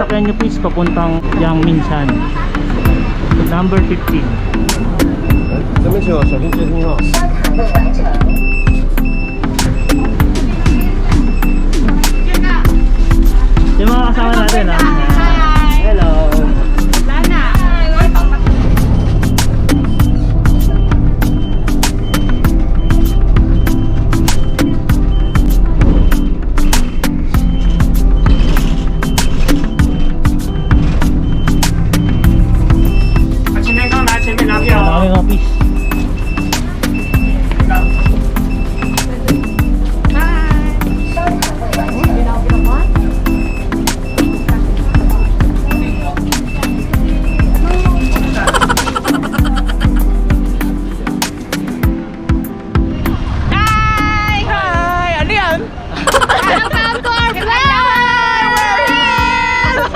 sasakyan nyo please papuntang Yangmingshan. Number 15. 咱们小心接听号。 Yung mga kasama natin ha. Hello. Lana. Okay mga please.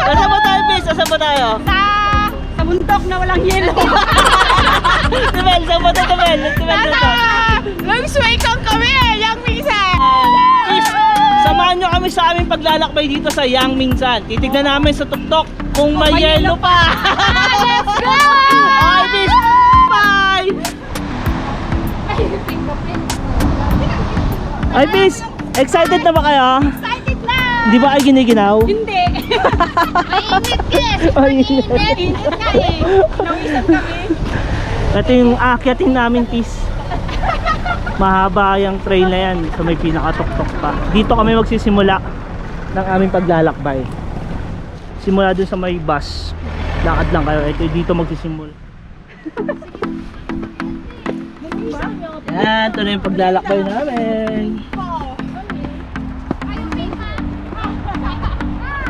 Saan ba tayo please? Saan ba tayo? Sa bundok na walang yelo. Tibel, saan ba tayo Tibel? Tibel dito. Long sway kang kami Yangmingshan. Please, samahan nyo kami sa aming paglalakbay dito sa Yangmingshan. Titignan namin sa tuktok kung may yelo pa. Let's go! Okay please, bye! Ay please, excited na ba kayo? Excited na! Hindi ba kayo giniginaw? Hindi. Mainit. Init ka eh. Nawisap kami. Ito yung aakyatin namin please. Mahaba yung trail na yan. So may pinakatuktok pa. Dito kami magsisimula ng aming paglalakbay. Simula dun sa may bus. Lakad lang kayo. Ito dito magsisimula. Yan, ito na yung paglalakbay namin.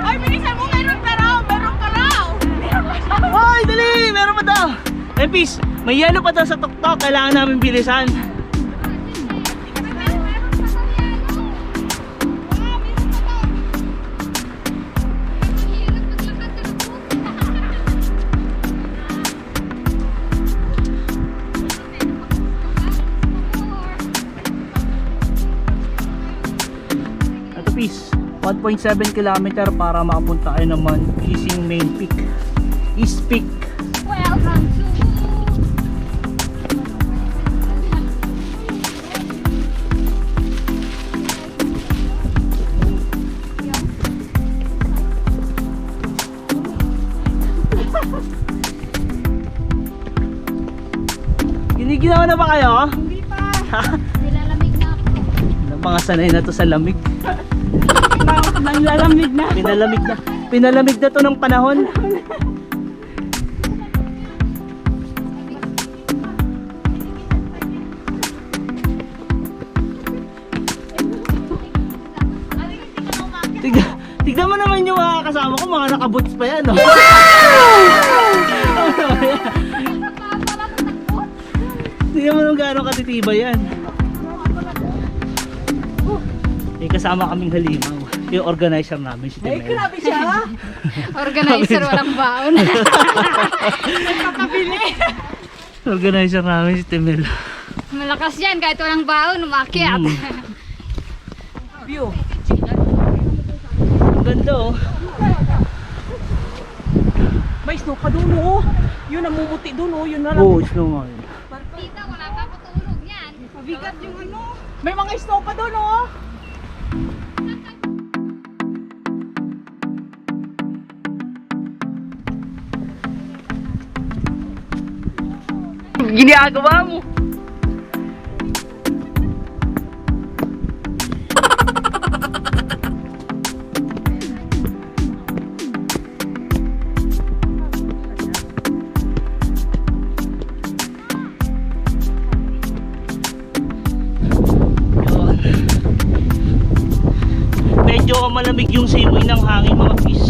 Ay, bilisan mo, meron pa raw! Meron pa raw! Ay, dali! Meron pa daw! Eh, please, may yelo pa daw sa tuktok. Kailangan namin bilisan. Ito, please. 1.7 kilometer para makapunta kayo naman Ising Main Peak. East Peak. Welcome to... Giniginaw na ba kayo? Hindi pa. Nilalamig na ako. Mga sanay na to sa lamig. Nanglalamig na. Pinalamig na. Pinalamig na to ng panahon. Tignan mo naman yung mga kasama ko, mga nakaboots pa yan. Oh. Tignan mo nung gano'ng katitiba yan. May kasama kaming halimaw. Yung organizer namin si Timel. Grabe siya. Organizer, walang baon. Nagpapabili. Organizer namin si Timel. Malakas yan, kahit walang baon, umakyat. View. Ang ganda oh. May snow pa doon oh. Yun namumuti doon oh. Yun na lang. Oo, snow nga yun. Tita, wala pa patulog yan. Mabigat yung ano. May mga snow pa doon oh. Ginagawa mo. Medyo malamig yung simoy ng hangin mga fish.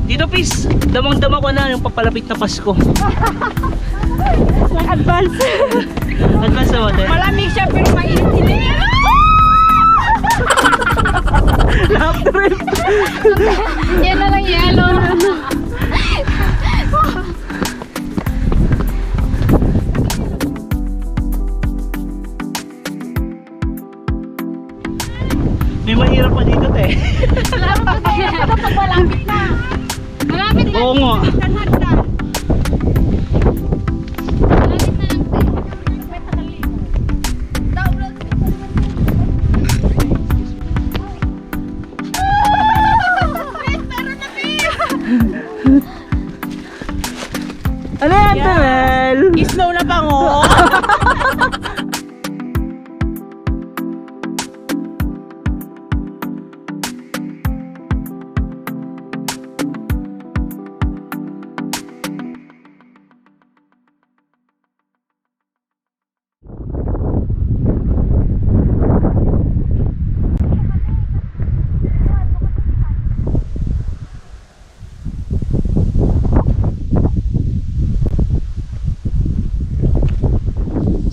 Dito fish, damang-dama ko na yung papalapit na Pasko. Advance. Advance naman eh. Malamig siya pero mainit-init. Lap trip. Yan na lang yellow. May mahirap pa dito te. Laro pa din. Ano yan, Tumel? Snow na bango.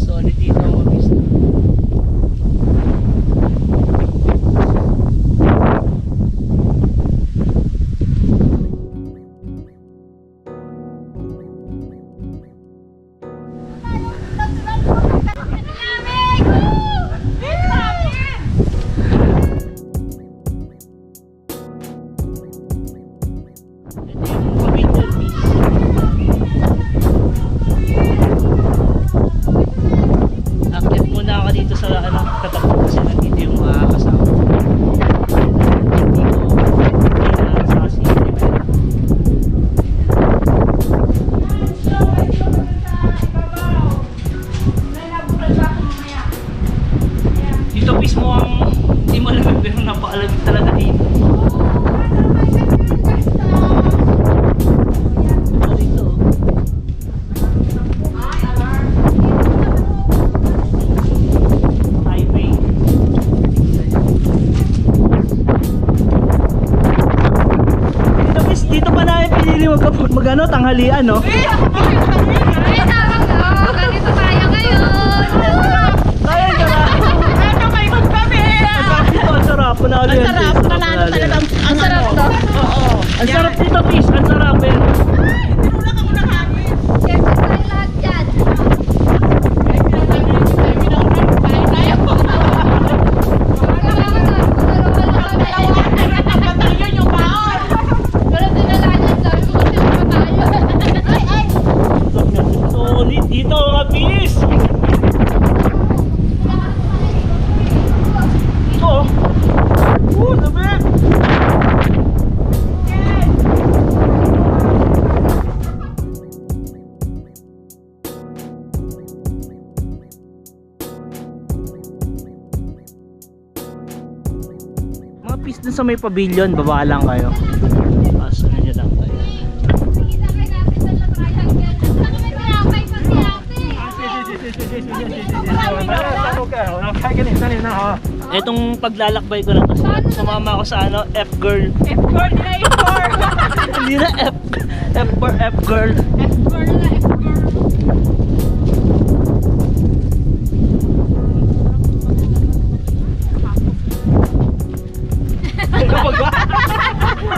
Solid dito ang mabis. Ito yung pavilion piece. Akit muna ako dito sa ano, katapat kasi nandito yung mga kasama. Hindi ko sa kasi dito mismo ang hindi malamig pero napakalamig talaga dito. Ito dito. Highway. Dito pa namin pinili mag-ano, tanghalian, no? Ay, tawag na. Ganito tayo ngayon. Ayun, sarap. Ano may kami? Dito, ang sarap. Panalo yan. Ang sarap. Sis. Panalo talaga. Ang sarap to. Oo. Ang sarap dito, Fish. Ang sarap, eh. Tinulak ako ng hangin. Siyempre tayo lahat dyan. Solid dito, mga Fish. Ito, oh. Sabi. Mga Fish dun sa may pavilion, baba lang kayo. Paso na nyo lang kayo. Etong paglalakbay ko na to, sumama ako sa ano, F-girl. F4 nila F4. Hindi na F-girl. F4 na F4. Namaga?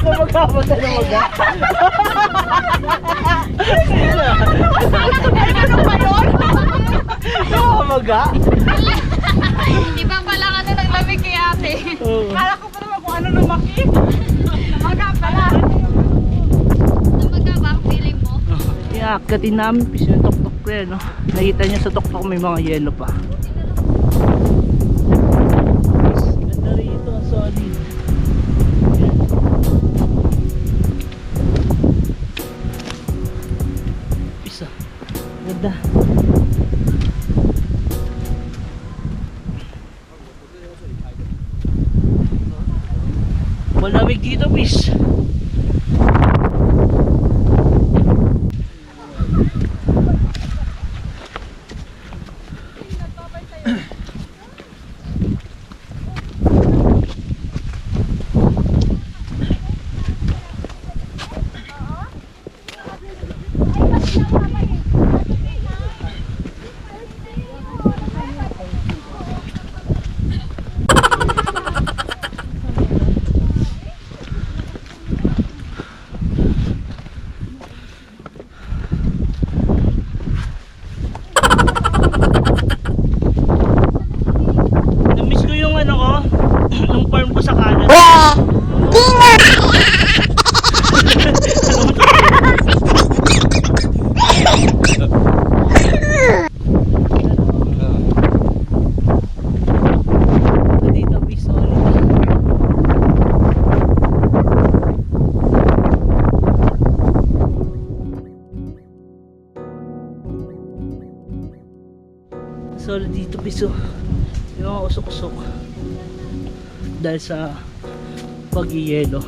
Namagkapunta namaga? Ano ba yun? Namaga? Iba pala ka na naglamig kay ate. Oo. Kala ko pa naman kung ano lumaki. Namaga pala. Namaga ba ang feeling mo? Iakatin namin Fish yung tok-tok ko yan, no? Nakita niya sa tok-tok may mga yelo pa. Ganda rito, solid. Isa. Ganda. Malamig dito, Fish. solid dito piso. Yung mga usok-usok. Dahil sa pag-yelo.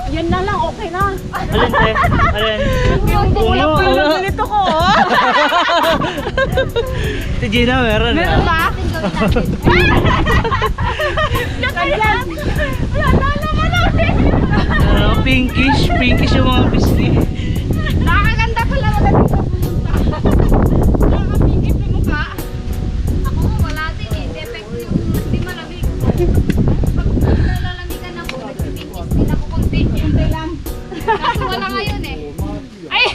Yan na lang, okay na. Alin te? Alin? Yung Ulo, buklap ulo. na ganito ko. Si Gina meron Meron ah. ba? Nakailan. Pinkish yung mga bisli. Nakakaganda pala magaling ka pumunta. Nakakapingit yung mukha. Ako wala din eh. Defect yung hindi malamig. Pag nalalamigan ako, nagpipingis din ako konti. Konti lang. Kaso wala ngayon eh. Ay!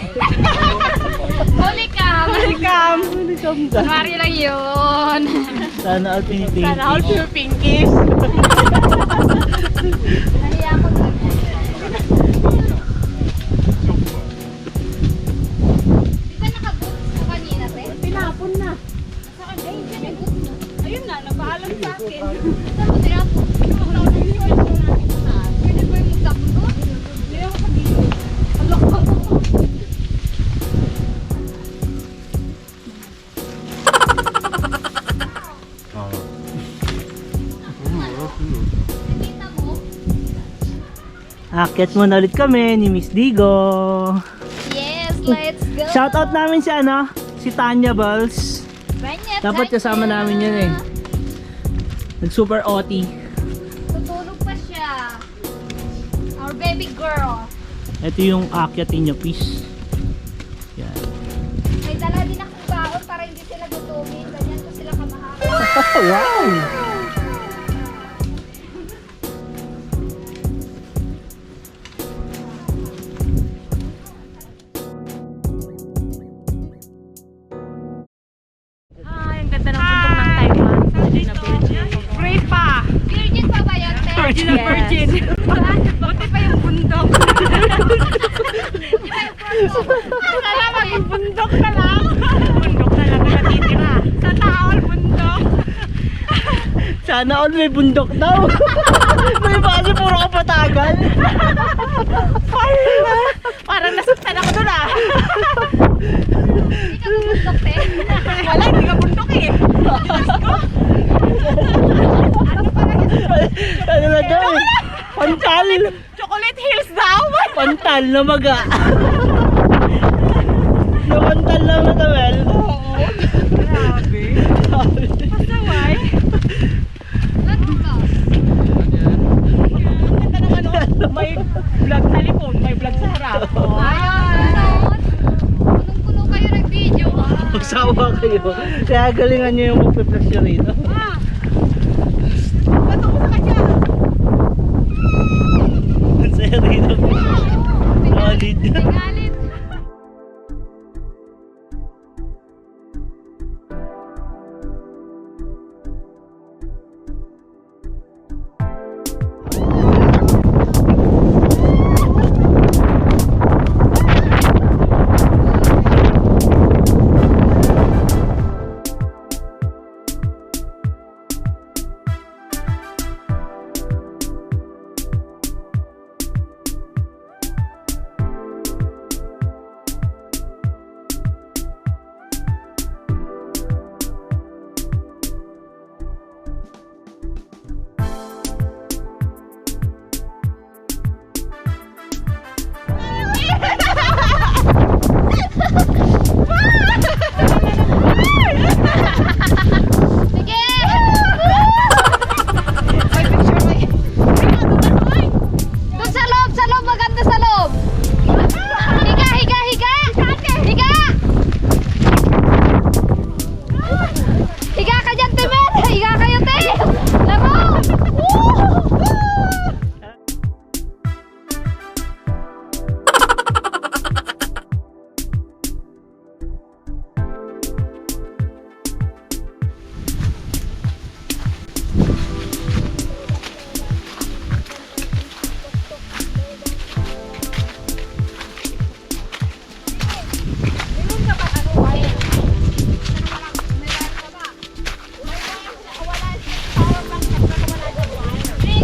Holy cam! Holy cam. Kunwari lang yun. Sana all pinipinkish. Sana all pure pinkish. Nahiya ako dito. Di ba naka-boots mo kanina, te? Tinapon na. Ay, dyan yung boots mo. Ayun na, nagpaalam sa akin. Saan mo tinapon? Pwede ba yung magtapon doon? Hindi ako pag-ibig. Nakita mo? Akyat mo na ulit kami ni Miss Digo. Yes, let's go! Shoutout namin si ano, si Tanya Balls. Banya, Dapat kasama namin yun eh. Nag super OT. Tutulog pa siya. Our baby girl. Ito yung akyatin nyo, peace. Yan. May dala din akong baon para hindi sila gutumin. Ganyan ko sila kamahal. Wow! Ay, ang ganda ng bundok ng Taiwan. Virgin na virgin. Great pa. Virgin pa ba yun, te? Virgin na virgin. Buti pa yung bundok. Akala maging bundok na lang. Bundok na lang na natitira. Sa taol, bundok. Sana all may bundok daw. May base puro kapatagan. Parang nasaktan ako doon ah. Hindi ka bumundok, te. Wala, hindi ka bundok eh. Ano na daw? Pantal! Chocolate Hills daw. Pantal na maga. Napantal lang na tawel. Grabe. Pasaway. Ano ka? Ang ganda ng ano, may vlog sa likod, may vlog sa harap. Ayun. Punong-puno kayo ng video, ah. Magsawa kayo. Kaya galingan nyo yung magpe-flash nyo rito. Bato mo sa kanya. Ang saya rito. Solid. Galit.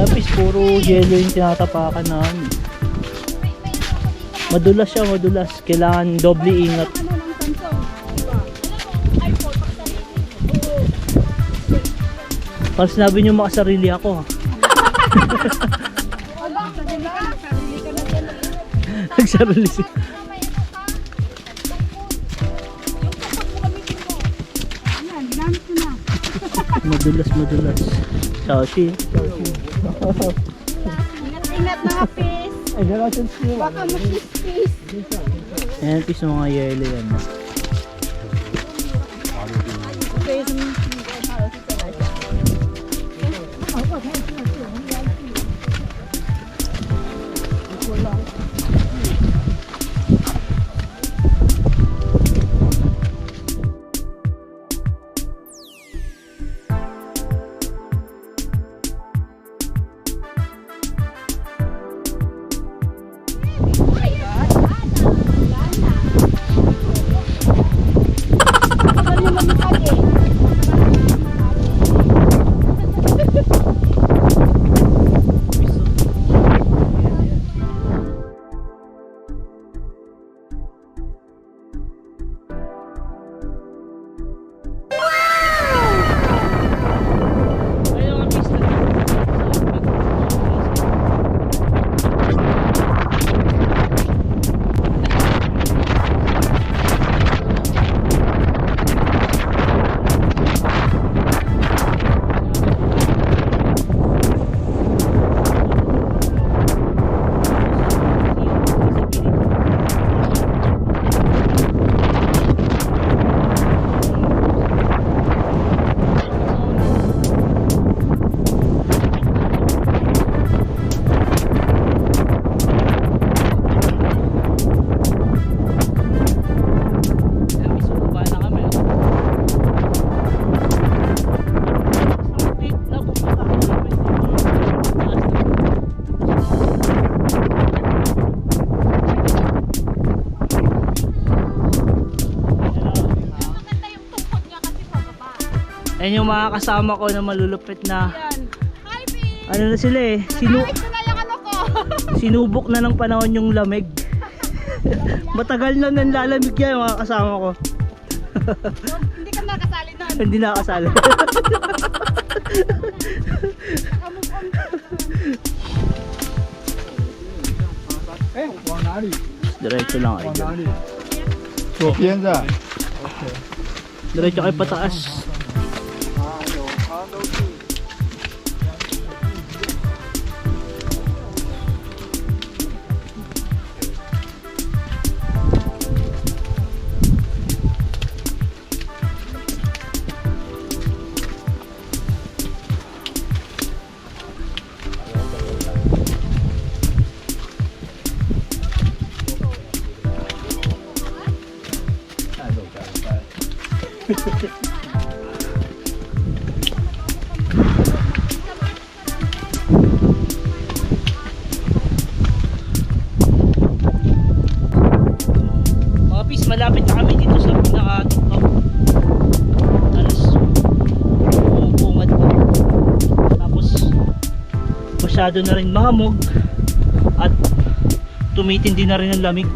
Tapos puro yelo yung tinatapakan namin. Madulas siya, madulas. Kailangan doble ingat. Parang sinabi niyo makasarili ako. Nagsarili siya. Madulas, madulas. Shaoxi. Ingat mga fish. Baka masis-fish. Ayan, pis mga yelo yan. Ayan yung mga kasama ko na malulupit na. Hi, fish. Ano na sila eh. Nakawit ko na yung ano ko. Sinubok na ng panahon yung lamig. Matagal na nanlalamig yan mga kasama ko. Hindi ka nakasali nun. Hindi nakasali. Diretso lang ay. 左边的。 Diretso kayo pataas. Mga pis, malapit na kami dito sa pinaka-tiktok. Alas bungad pa. Tapos masyado na rin mahamog at tumitindi na rin ang lamig.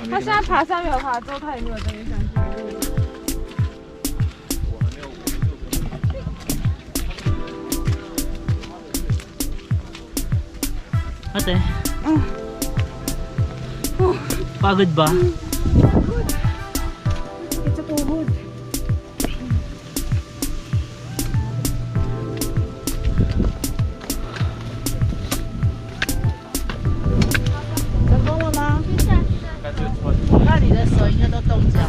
他现在爬山没有爬之后，他也没有登山记录。 Ate. Pagod ba? It's a tuhod.成功了吗？我看你的手应该都冻僵了。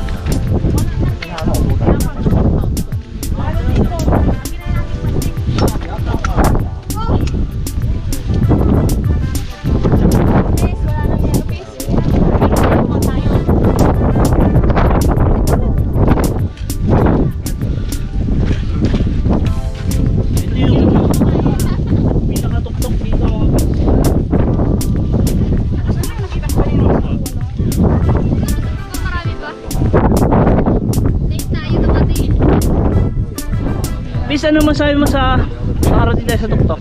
Miss, ano masabi mo sa nakarating tayo sa tuktok?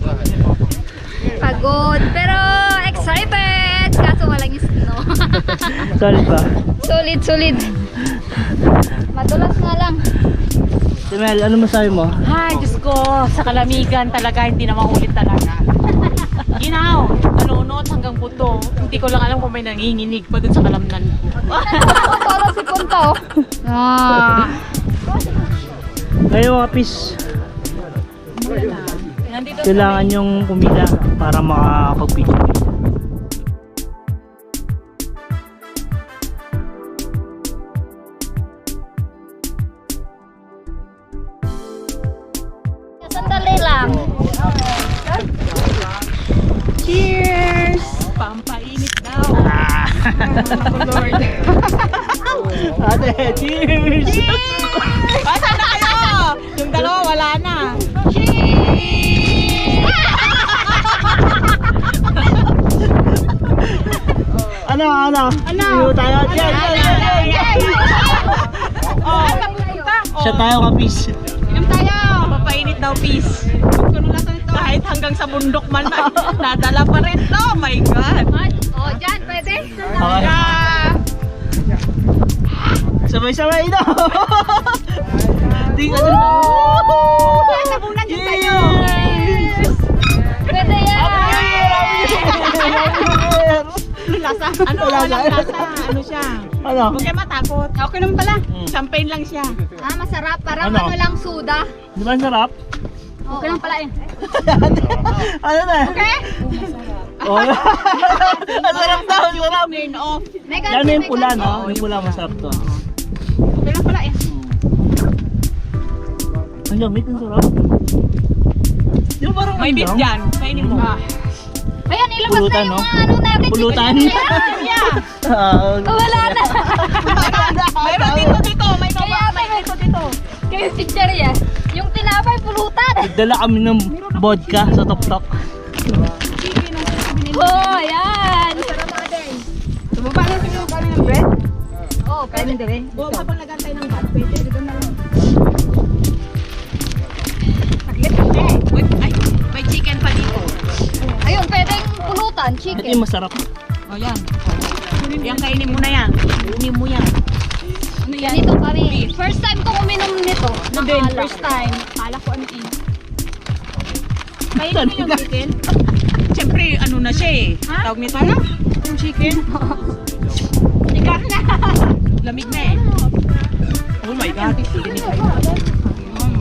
Pagod, pero excited! Kaso walang snow. Solid ba? Solid. Madulas nga lang. Si Mel, ano masabi mo? Ay, Diyos ko, sa kalamigan talaga, hindi na maulit talaga. Ginaw, nalunod hanggang buto. Hindi ko lang alam kung may nanginginig pa dun sa kalamnan ko. Solo si Punto. Ah. Ngayon mga pis, Nandito kailangan yung pumila para makapag-picture. Sandali lang. cheers! Pampainit daw. Lord. Ate, cheers! Basta na kayo! Yung dalawa wala na. Ano? Ano? Tayo. Yan. Oh, Siya tayo kapis. inom tayo! Pampainit daw, peace. Kahit hanggang sa bundok man, nadala pa rin. Oh my God! Oh, dyan, pwede? Okay. Ah! Sabay-sabay na. Di ka na. Tabunan yung tayo! Pwede yan! Lasa? Ano? Walang lasa. Ano siya? Ano? Huwag kayo matakot. Okay naman pala. Champagne lang siya. Ah, masarap. Parang Ano? ano lang, suda. Di ba ang sarap? Okay lang pala eh. Ano na? Okay? Oh. Ang sarap daw, ang sarap. Turn off. May Yan may ganti, pula, ganti. no? May pula, masarap to. Okay lang pala eh. Ang lamig, ang sarap. Di ba parang May ano beef lang? dyan. Kainin mo. Ayan, ilabas Pulutan, na yung no? mga ano natin. Pulutan? Yeah. Oh, wala na. Mayroon dito. May Kaya dito. Kayo si Cheria. Yung tinapay, pulutan. Dala kami ng vodka sa tok-tok. Oh, ayan. Tumaba na siguro kami ng bread. Oh, pwede din. O, papalagan tayo ng bad. Pwede. Dito na lang. Saglit kasi. Ay, may chicken pa dito. Ayun, pwedeng pulutan, Ito chicken. yung masarap. O, yan. Yan, kainin mo na yan. Kunin mo yan. Ano yan? Ganito kami. First time ko uminom nito. Ano din? Nakala. First time. Kala ko ano eh. Kainin mo yung chicken. Siyempre, ano na siya eh. Tawag nito ano? Yung chicken. Chicken na. Lamig na eh. Oh my God. Chicken na kayo.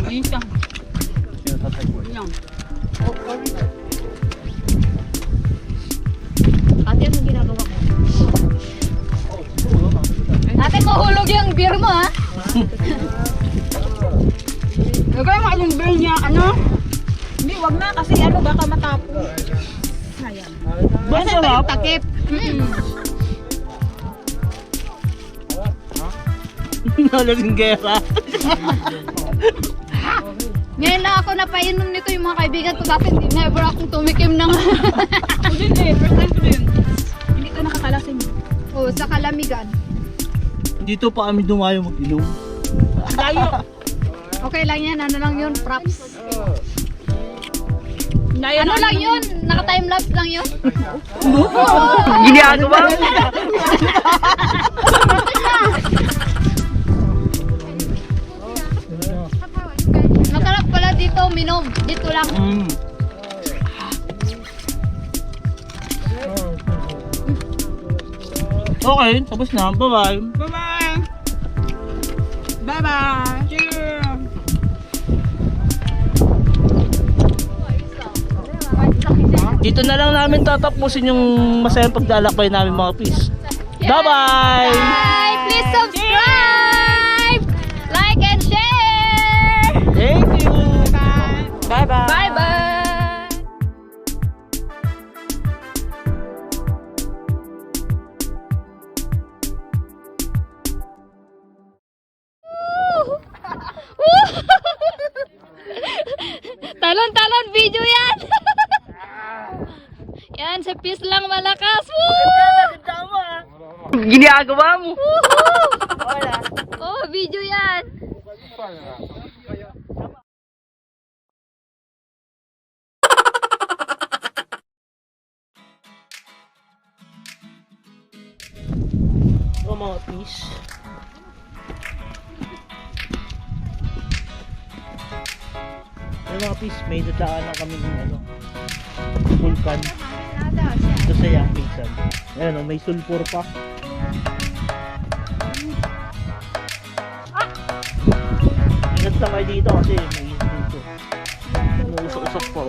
Ayun siya. Yan. Ate, anong ginagawa ko? Ate, mahulog yung beer mo, ha? Nagaya mo yung beer niya, ano? Hindi, wag na kasi ano, baka matapo. Sayang. Ang sarap. Takip. Nalaging gera. Ngayon lang ako napainom nito yung mga kaibigan ko. Dati never akong tumikim ng... Hindi, first time ko din. Hindi ko nakakalasin. oh, sa kalamigan. Dito pa kami dumayo mag-inom. Layo. Okay lang yan. Ano lang yun? Props. Layo Ano lang yun? Naka-timelapse lang yun? Ginagawa mo. Masarap pala dito, minom. Dito lang. Okay, tapos na. Bye-bye. Bye-bye. Bye-bye. Cheers. Dito na lang namin tatapusin yung masayang paglalakbay namin mga pis. Bye-bye! Bye! Please subscribe! Like and share! Thank you! Bye-bye. Bye-bye! Talon-talon video yan! Yan, sa peace lang malakas! Woo! Ginagawa mo! Oh, video yan! mga fish. Yung mga fish, may dadaanan kami ng ano, vulkan. Ito sa Yangpingsan. Ayan o, may sulfur pa. Ingat lang kayo dito kasi may dito. Umuusok-usok po.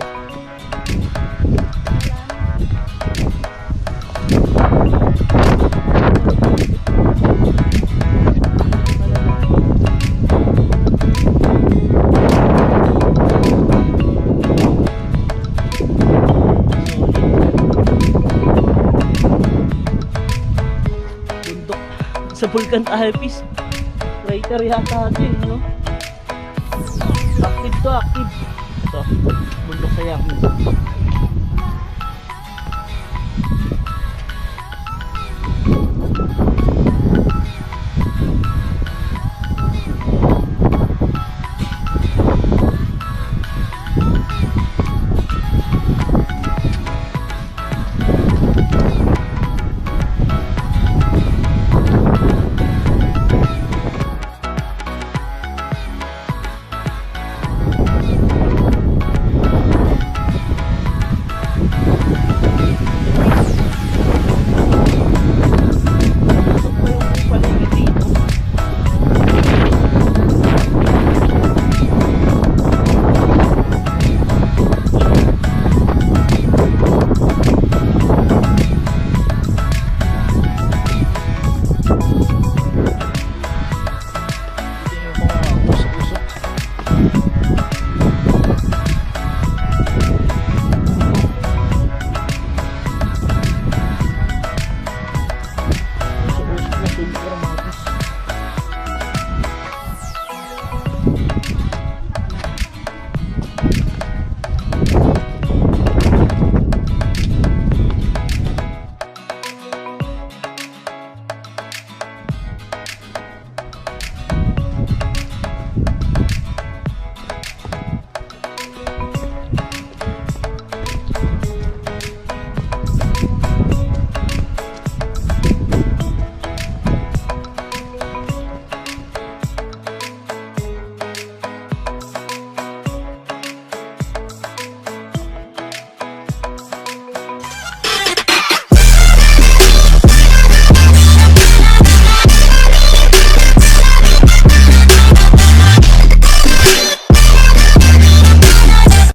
Bundok sa Vulcan Alpes. Crater yata ito eh, no? Active to, active. Ito, bundok sa Yangping.